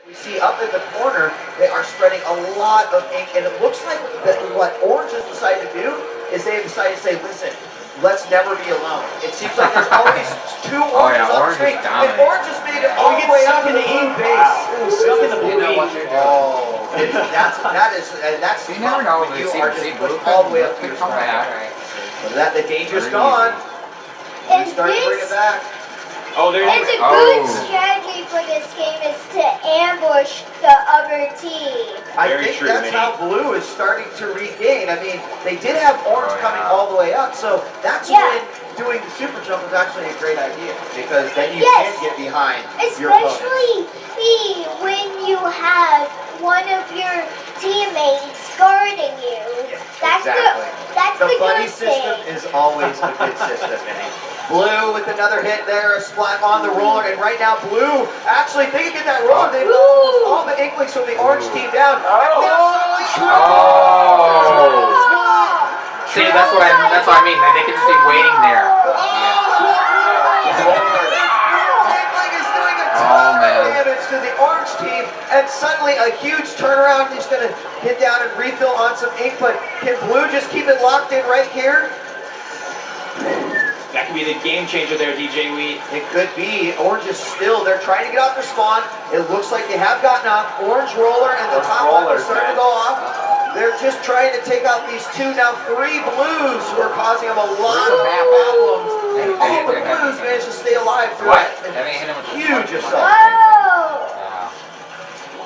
We see up in the corner, they are spreading a lot of ink, and it looks like what Orange has decided to do is they've decided to say, listen, let's never be alone. It seems like there's always two oranges on the screen, and Orange has made it all the way up to the ink base. Stuck in the blue ink. Oh, that's you never know when when you see are just pushed all the way up to your strike. But the danger's gone. He's starting to bring it back. Oh, there It's a good strategy for this game is to ambush the other team. I think that's how Blue is starting to regain. I mean, they did have Orange coming all the way up, so that's when doing the super jump is actually a great idea, because then you can get behind your opponent. Especially when you have one of your teammates guarding you. That's the buddy good system thing. is always a good system, Minnie. Blue with another hit there, a splat on the roller, and right now Blue actually, they can get that roller. They've lost all the Inklings from the Orange team down. See, that's what I mean. They can just be waiting there. Inkling is doing a ton of damage to the Orange team, and suddenly a huge turnaround. He's going to hit down and refill on some ink, but can Blue just keep it locked in right here? That could be the game changer there, DJ Wheat. It could be. Orange is still, they're trying to get off their spawn. It looks like they have gotten up. Orange roller and the top one is starting to go off. They're just trying to take out these two, now three Blues who are causing them a lot of problems. And all the Blues managed to stay alive through a huge assault.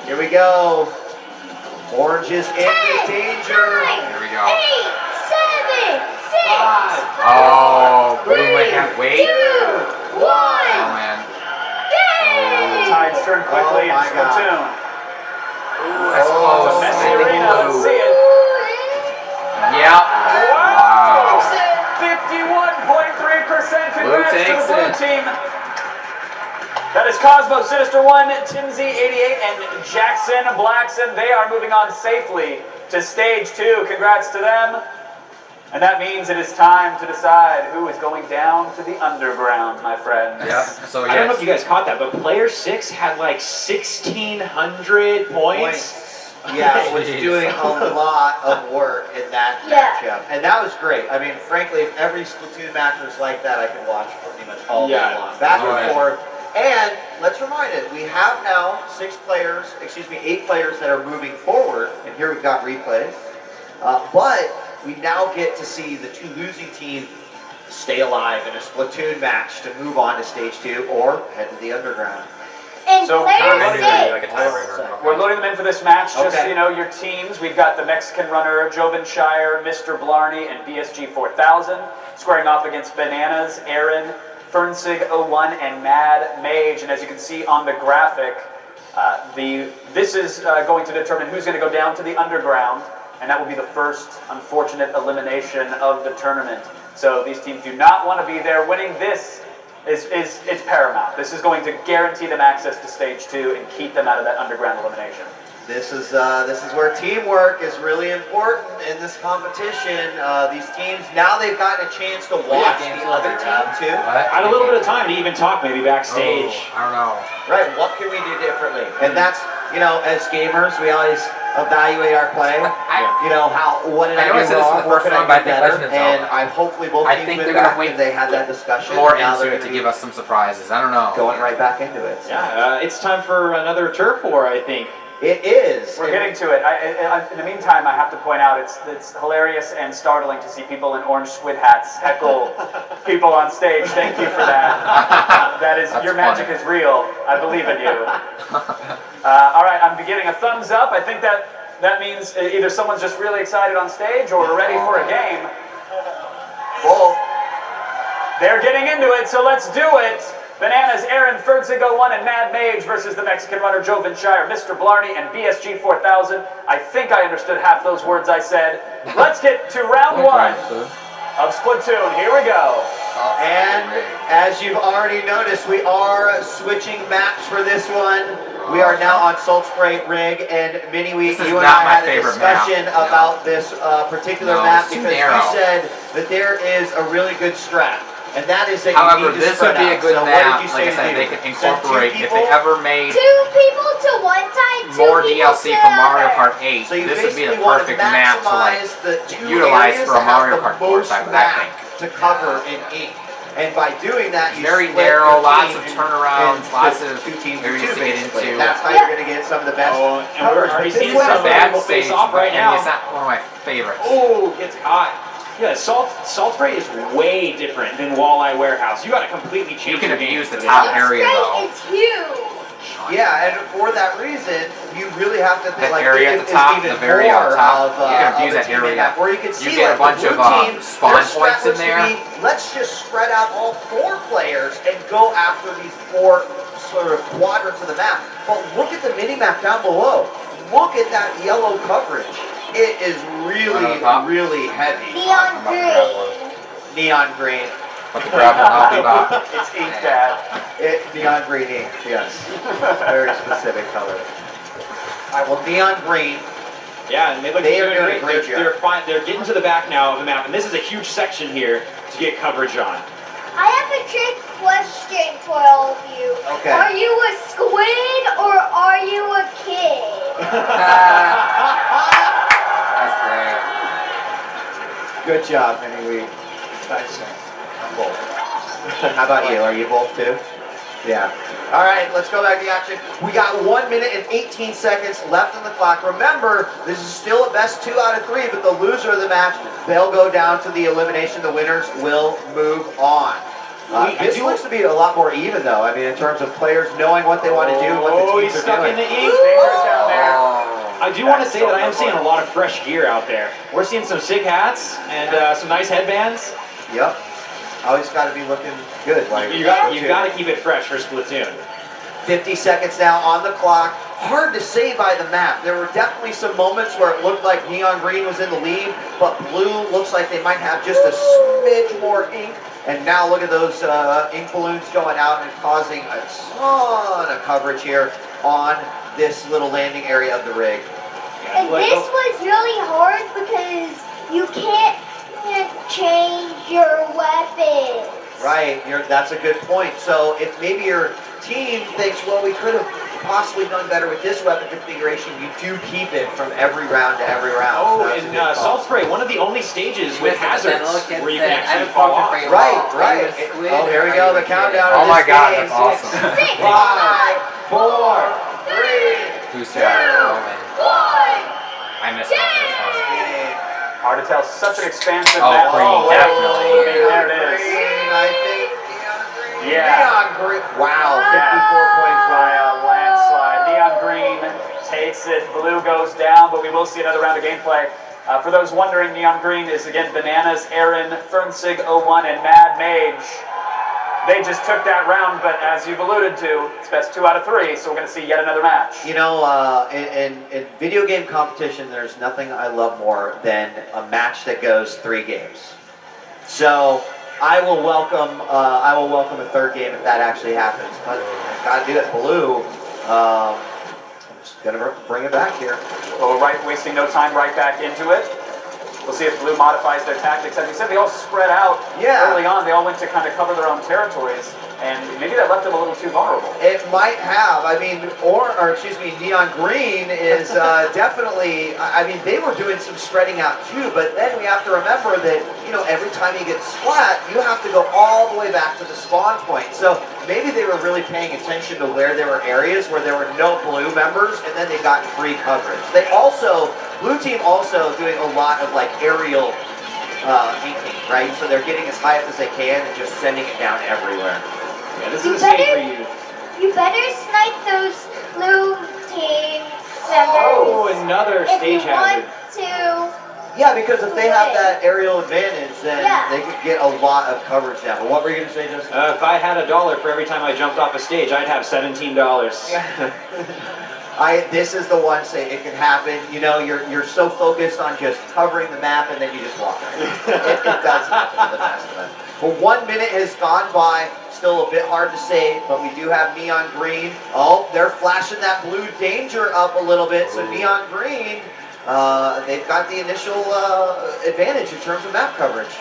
Here we go. Orange is in danger. Here we go. 8, 7, 6, Oh, Blue might have weight. 2, 1. Oh man. Tides turn quickly in Splatoon. That's close. It's a messy arena. Let's see it. Yep. Wow. 51.3%. Congrats to the Blue team. That is Cosmo, Sinister1, Timsy88, and Jackson Blackson. They are moving on safely to stage 2. Congrats to them. And that means it is time to decide who is going down to the underground, my friends. Yep. So I don't know if you guys caught that, but player 6 had like 1,600 points. Yeah, was doing a lot of work in that matchup. And that was great. I mean, frankly, if every Splatoon match was like that, I could watch pretty much all day long. Back and forth. And let's remind it, we have now 8 players that are moving forward. And here we've got replays. But we now get to see the two losing teams stay alive in a Splatoon match to move on to stage 2 or head to the underground. And so player we're loading them in for this match, just so you know your teams. We've got the Mexican runner, Jovenshire, Mr. Blarney, and BSG 4000. Squaring off against Bananas, Aaron, Fernsig01, and Mad Mage. And as you can see on the graphic, this is going to determine who's going to go down to the underground. And that will be the first unfortunate elimination of the tournament. So these teams do not want to be there. Winning this is paramount. This is going to guarantee them access to stage 2 and keep them out of that underground elimination. This is where teamwork is really important in this competition. These teams, now they've gotten a chance to watch the other team too. I had a little bit of time to even talk maybe backstage. I don't know. Right, what can we do differently? And that's, you know, as gamers, we always evaluate our play. You know, what did I do wrong, what could I do better? And hopefully both teams went back and they had that discussion. More into it to give us some surprises. I don't know. Going right back into it. So. Yeah, it's time for another turf war, I think. It is. We're getting to it. In the meantime, I have to point out it's hilarious and startling to see people in orange squid hats heckle people on stage. Thank you for that. That's your magic is real. I believe in you. All right, I'm getting a thumbs up. I think that means either someone's just really excited on stage or we're ready for a game. Both. They're getting into it, so let's do it. Bananas, Aaron, Fernsig01, and Mad Mage versus the Mexican runner, Jovenshire, Mr. Blarney, and BSG 4000. I think I understood half those words I said. Let's get to round 1 of Splatoon. Here we go. And as you've already noticed, we are switching maps for this one. We are now on Salt Spray Rig, and Minnie, you and I had a discussion about this particular map because you said that there is a really good strat. And that is that however, you need to this would be a good map. Like I said, they could incorporate if they ever made 2 people to 1 more people DLC for Mario together. Kart 8, So you this would be the basically want to perfect map to like maximize the two utilize areas for a that have Mario the Kart course, most I map think. to cover in 8. And by doing that, you Very split narrow, your lots team of turnarounds, into lots of two teams areas of two, to get basically. into. That's how you're going to get some of the best Oh, and coverage. we're already But seeing this It's some not a way- bad people face stage, off but right I mean, now. it's not one of my favorites. Oh, gets hot. Yeah, Salt Spray is way different than Walleye Warehouse. You got to completely change You can your game abuse the for this. top Salt area, Spray though. is huge. Yeah, and for that reason, you really have to think That like area it at the is top, even the very more top, of, you can abuse of a that team area. map, where you can see get a like bunch the blue of, team, spawn their points in strat looks to there. be, let's just spread out all 4 players and go after these 4 sort of quadrants of the map. But look at the mini map down below. Look at that yellow coverage. It is really, really heavy. Neon green. Neon green. But the grab will help you out. It's ink, Dad. Neon green ink, yes. Very specific color. All right, well, neon green. Yeah, and they look They are doing doing a great They're job. fine. They're getting to the back now of the map, and this is a huge section here to get coverage on. I have a trick question for all of you. Okay. Are you a squid or are you a kid? That's great. Good job, Minnie Wee. Nice. I'm both. How about you? Are you both too? Yeah. All right, let's go back to the action. We got 1 minute and 18 seconds left on the clock. Remember, this is still a best 2 out of 3, but the loser of the match, they'll go down to the elimination. The winners will move on. This looks to be a lot more even, though. I mean, in terms of players knowing what they want to do, what the Oh, teams he's are stuck doing. in the ink. Dangerous down there. I do want to say that I am seeing a lot of fresh gear out there. We're seeing some sick hats and some nice headbands. Yep. Always got to be looking good. Like You got to keep it fresh for Splatoon. 50 seconds now on the clock. Hard to say by the map. There were definitely some moments where it looked like Neon Green was in the lead, but Blue looks like they might have just a smidge more ink. And now look at those ink balloons going out and causing a ton of coverage here on this little landing area of the rig. And this was really hard because you can't change your weapons. Right, that's a good point. So if maybe your team thinks, well, we could have possibly done better with this weapon configuration, you do keep it from every round to every round. Oh, So that's a and good call. Salt Spray, one of the only stages with hazards where you can I actually have fall off. for you. Right, Are right. you a squid Oh, here we or go, are the you a countdown kid? of Oh my this god, game. that's awesome. 6, 5, 4, 3. Who's that? Oh man. I missed out for this one. Hard to tell. Such an expansive Oh, map. green, Oh, definitely. There it is. Green, I think Neon Green. Yeah. Neon Green. Wow, 54 points By a landslide. Neon Green takes it. Blue goes down, but we will see another round of gameplay. For those wondering, Neon Green is again Bananas, Aaron, Fernsig01, and Mad Mage. They just took that round, but as you've alluded to, it's best 2 out of 3, so we're going to see yet another match. You know, in video game competition, there's nothing I love more than a match that goes 3 games. So I will welcome a 3rd game if that actually happens. But I gotta do it. Blue, I'm just gonna bring it back here. Well, we're wasting no time, right back into it. We'll see if Blue modifies their tactics. As you said, they all spread out early on. They all went to kind of cover their own territories, and maybe that left them a little too vulnerable. It might have. I mean, Neon Green is definitely. I mean, they were doing some spreading out too. But then we have to remember that every time you get splat, you have to go all the way back to the spawn point. So maybe they were really paying attention to where there were areas where there were no blue members, and then they got free coverage. Blue team also doing a lot of like aerial inking, right? So they're getting as high up as they can and just sending it down everywhere. Yeah, this is a save for you. You better snipe those blue team members. Oh, another stage hazard. If you want to. Yeah, because if they have that aerial advantage, then they could get a lot of coverage down. But what were you going to say, Justin? If I had $1 for every time I jumped off a stage, I'd have $17. This is the one say it can happen. You're so focused on just covering the map and then you just walk away. it does happen to the best of us. But 1 minute has gone by. Still a bit hard to say, but we do have Neon Green. Oh, they're flashing that blue danger up a little bit. So Neon Green, they've got the initial advantage in terms of map coverage.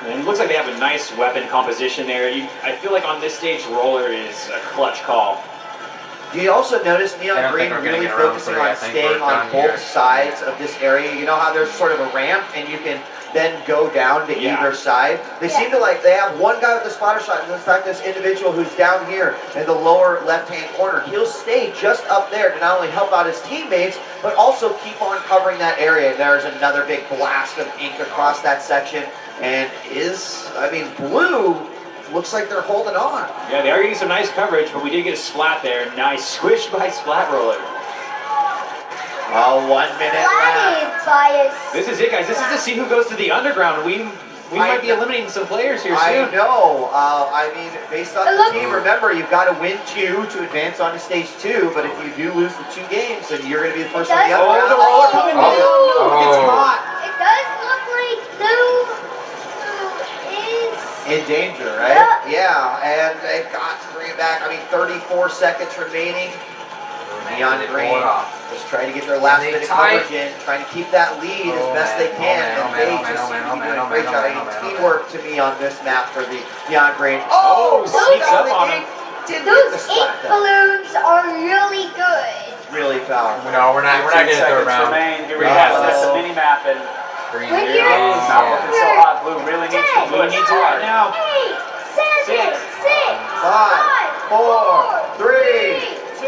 And it looks like they have a nice weapon composition there. I feel like on this stage, Roller is a clutch call. Do you also notice I Neon don't Green think we're gonna really get around focusing three. I on think staying we're on done both here. sides of this area? You know how there's sort of a ramp and you can then go down to either side? They seem to they have one guy with the spotter shot, and in fact this individual who's down here in the lower left-hand corner, he'll stay just up there to not only help out his teammates, but also keep on covering that area. And there's another big blast of ink across that section, and Blue looks like they're holding on. Yeah, they are getting some nice coverage, but we did get a splat there. Nice, squished by Splat Roller. Oh, 1 minute left. This is it, guys. This is to see who goes to the underground. We might be eliminating some players here soon. I know. Based on the team, remember, you've got to win 2 to advance on to stage 2, but if you do lose the 2 games, then you're going to be the first on the underground. Oh, the roller coming down. It's caught. It does look like Blue is In danger, right? Yeah, and they've got to bring it back. 34 seconds remaining. Neon Green just trying to get their last bit of coverage in, trying to keep that lead as best they can. And they just seem to be doing a great job. Teamwork to me on this map for the Neon Green. Oh, sneaks up on him. those ink balloons are really good. Really powerful. No, we're not getting to third round. Here we have this mini map and Green. When Here. you're not looking so hot. Blue really needs to Blue push needs it right hard. now. 8, 7, 6, 5, 4, 3, 2,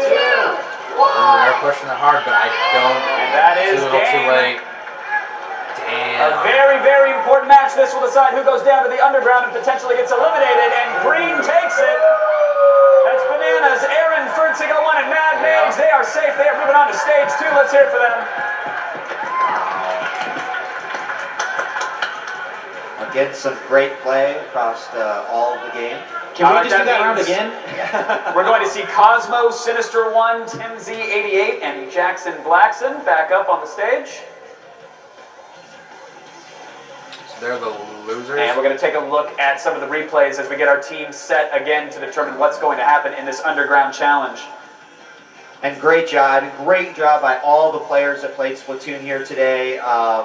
They're pushing it hard, but I don't. And that is Too little, too game. late. A Damn. very, very important match. This will decide who goes down to the underground and potentially gets eliminated. And Green takes it. That's Bananas, Aaron, Fertzig 01, and Mad Mage. They are safe. They are moving on to stage 2. Let's hear it for them. Again, some great play across all of the game. Can we just do that round again? We're going to see Cosmo, Sinister 1, Tim Z88, and Jackson Blackson back up on the stage. So they're the losers. And we're going to take a look at some of the replays as we get our team set again to determine what's going to happen in this underground challenge. And great job by all the players that played Splatoon here today.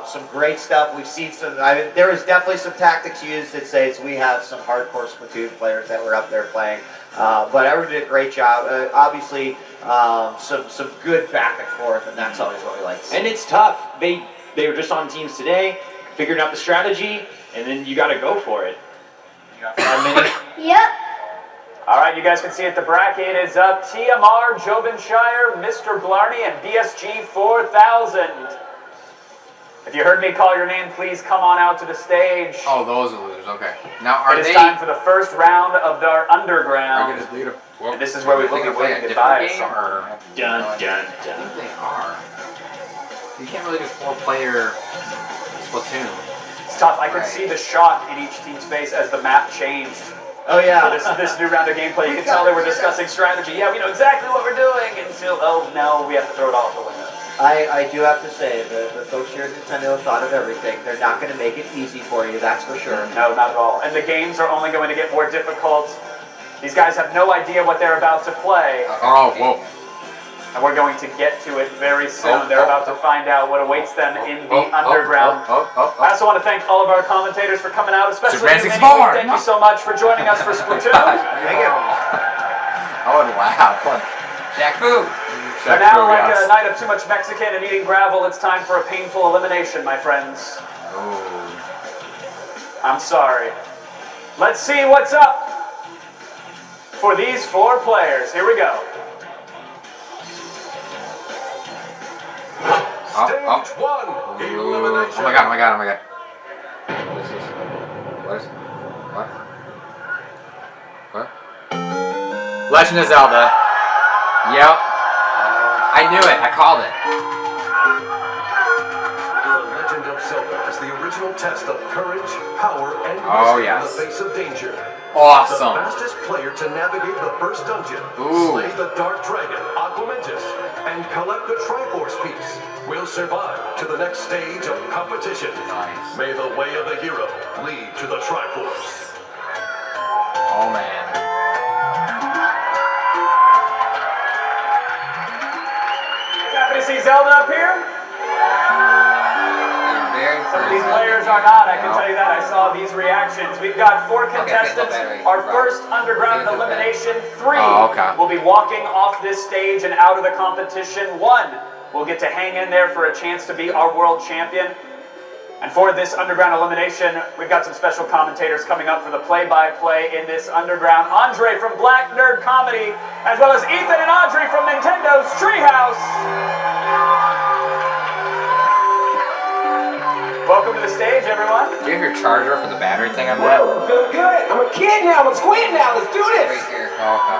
Some great stuff. We've seen some, there is definitely some tactics used that says we have some hardcore Splatoon players that were up there playing. But everyone did a great job. Obviously, some good back and forth, and that's always what we like to see. And it's tough. They were just on teams today, figuring out the strategy, and then you got to go for it. You got 5 minutes. Yep. All right, you guys can see it. The bracket is up. TMR, Jovenshire, Mr. Blarney, and BSG 4000. If you heard me call your name, please come on out to the stage. Oh, those are losers. Okay. Now are It is they? time for the first round of our underground. Are they well, And this is where we are they will be gonna play waving a goodbye different to game, someone. or? Dun, No, dun, I dun. think they are. You can't really do 4-player Splatoon. It's tough. I could Right. see the shock in each team's face as the map changed. Oh yeah. For this new round of gameplay, you can tell they were discussing strategy. Yeah, we know exactly what we're doing until, oh no, we have to throw it all out the window. I do have to say, the folks here at Nintendo thought of everything. They're not going to make it easy for you, that's for sure. No, not at all. And the games are only going to get more difficult. These guys have no idea what they're about to play. Oh, whoa. And we're going to get to it very soon. They're about to find out what awaits them in the underground. I also want to thank all of our commentators for coming out, especially you, Minnie. Thank you so much for joining us for Splatoon. Thank you. Oh, wow. Fun. Jack Fu. And now, like a night of too much Mexican and eating gravel, it's time for a painful elimination, my friends. Oh. I'm sorry. Let's see what's up for these 4 players. Here we go. Stage 1, elimination. Oh my god, oh my god, oh my god. What is this? What is What? Legend of Zelda. Yep. I knew it. I called it. The Legend of Zelda is the original test of courage, power, and Oh, wisdom yes. in the face of danger. Awesome. The fastest player to navigate the first dungeon, Ooh. slay the Dark Dragon, Aquamentus, and collect the Triforce piece will survive to the next stage of competition. Nice. May the way of the hero lead to the Triforce. Oh man. Happy to see Zelda up here. They're very Some of these players are not, I can tell you that. I saw these reactions. We've got 4 contestants. Our first underground elimination, 3 will be walking off this stage and out of the competition. 1 will get to hang in there for a chance to be our world champion. And for this underground elimination, we've got some special commentators coming up for the play-by-play in this underground. Andre from Black Nerd Comedy, as well as Ethan and Audrey from Nintendo's Treehouse. Welcome to the stage, everyone. Do you have your charger for the battery thing on that? Whoa, feel good. I'm a kid now. I'm a squid now. Let's do this. Right here. Oh, okay.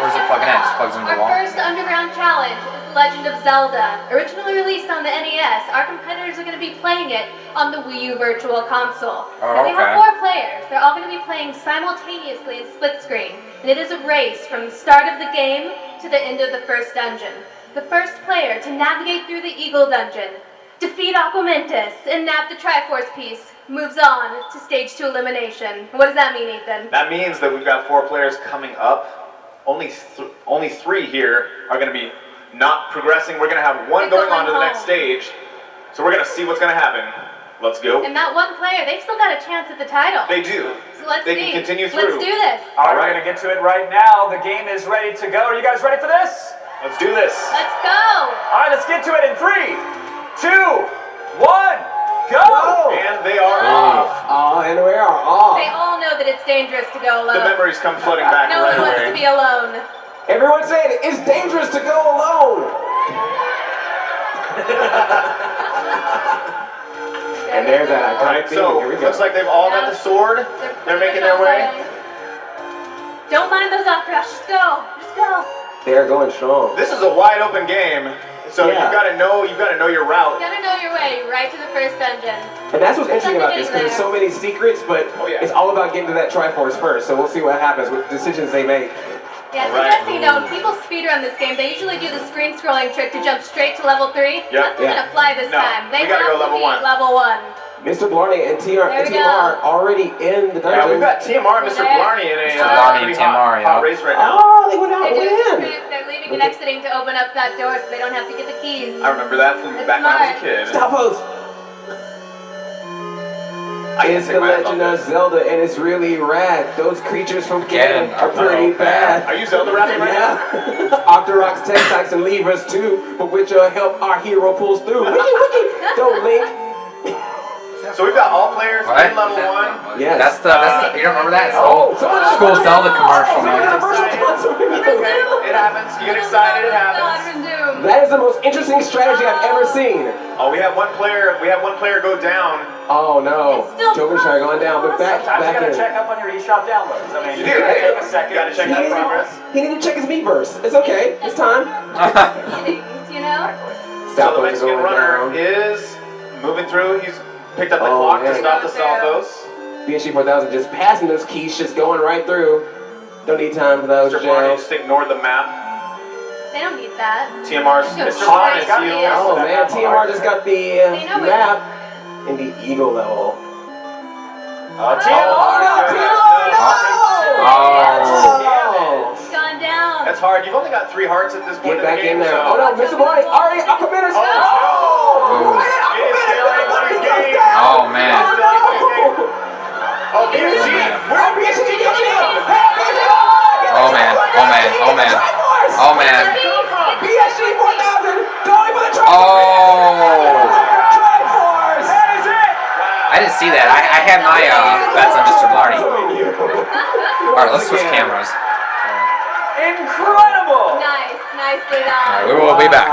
Where's it plugging in? Just plugs into the wall? Our first underground challenge is The Legend of Zelda. Originally released on the NES, our competitors are going to be playing it on the Wii U Virtual Console. Oh, now, we okay. have 4 players. They're all going to be playing simultaneously in split screen. And it is a race from the start of the game to the end of the first dungeon. The first player to navigate through the Eagle Dungeon, defeat Aquamentus, and nab the Triforce piece, moves on to stage 2 elimination. What does that mean, Ethan? That means that we've got 4 players coming up. Only 3 here are going to be not progressing. We're going to have 1 going on to the next stage. So we're going to see what's going to happen. Let's go. And that 1 player, they've still got a chance at the title. They do. So let's They see. can continue through. Let's do this. All right, we're going to get to it right now. The game is ready to go. Are you guys ready for this? Let's do this. Let's go. All right, let's get to it in 3, 2, 1, go! And they are off. Oh, and we are off. They all know that it's dangerous to go alone. The memories come flooding back No right one wants to away. be alone. Everyone saying it's dangerous to go alone. And there's that All iconic right, theme. so Here we go. looks like they've all got the sword. They're making their way. Don't mind those off rush. Just go. Just go. They're going strong. This is a wide open game. So Yeah. you've got to know your route. You gotta know your way right to the first dungeon. And that's what's interesting about this, because there's so many secrets, but Oh, yeah. it's all about getting to that Triforce first. So we'll see what happens with decisions they make. Yeah, it's Alright. interesting though. When people speedrun this game, they usually do the screen scrolling trick to jump straight to level 3. Yeah. That's not gonna fly this No, time. They we gotta have go to level be 1. level 1. Mr. Blarney and There we TMR already in the dungeon. Yeah, we've got TMR and Mr. There. Blarney in a Mr. Blarney and pretty TMR, hot yeah. race right now. Oh, they went out. They're doing this Win. trick. They're leaving and exiting to open up that door so they don't have to get the keys. I remember that from That's back when I was a smart. kid. Stop us. I can It's take the my hands Legend off of Zelda, and it's really rad. Those creatures from Ganon Ganon are pretty are bad. Are you Zelda rapping right now? Yeah. Octoroks, Texax, and Levers too, but with your help, our hero pulls through. Wiki, wiki. Don't Link. So we've got all players What? in level 1. Yes. That's the, you don't remember that? It's Oh, old someone- school Zelda commercial, Someone man. commercial sponsor me. Okay, it happens. You get excited, it happens. That is the most interesting strategy I've ever seen. Oh, we have one player go down. Oh no, It's still Jovenshire going down, but back Sometimes you gotta in. check up on your eShop downloads. I mean, You you do, gotta right? take a second. You gotta check He that needed, progress. he needed to check his Miiverse. It's okay. It's time. You know? So the Stalfos Mexican going runner down. is moving through. He's picked up the Oh, clock man. to stop the Stalfos. BSG 4000 just passing those keys, just going right through. Don't need time for those Mr. Blarney jails. just ignored the map. They don't need that. TMR's Just Mr. go Blarney straight is to healed. Oh man, TMR just got the They know it. map in the Eagle level. Oh. It's gone down. That's hard. You've only got 3 hearts at this point Get back in the game. in there. So Oh no, Mr. Blarney, already Aquamentus. Oh, Oh. It is still anybody's game. Oh, man. It is still anybody's game. Oh, BSG. Where are BSG going? Oh, man. Oh, man. Oh, man. Oh, man. BSG 4000 going for the Triforce. Oh. Triforce. That is it! I didn't see that. I had my bets on Mr. Blarney. Alright, let's switch cameras. Incredible! Nice. Nicely done. Alright, we will be back.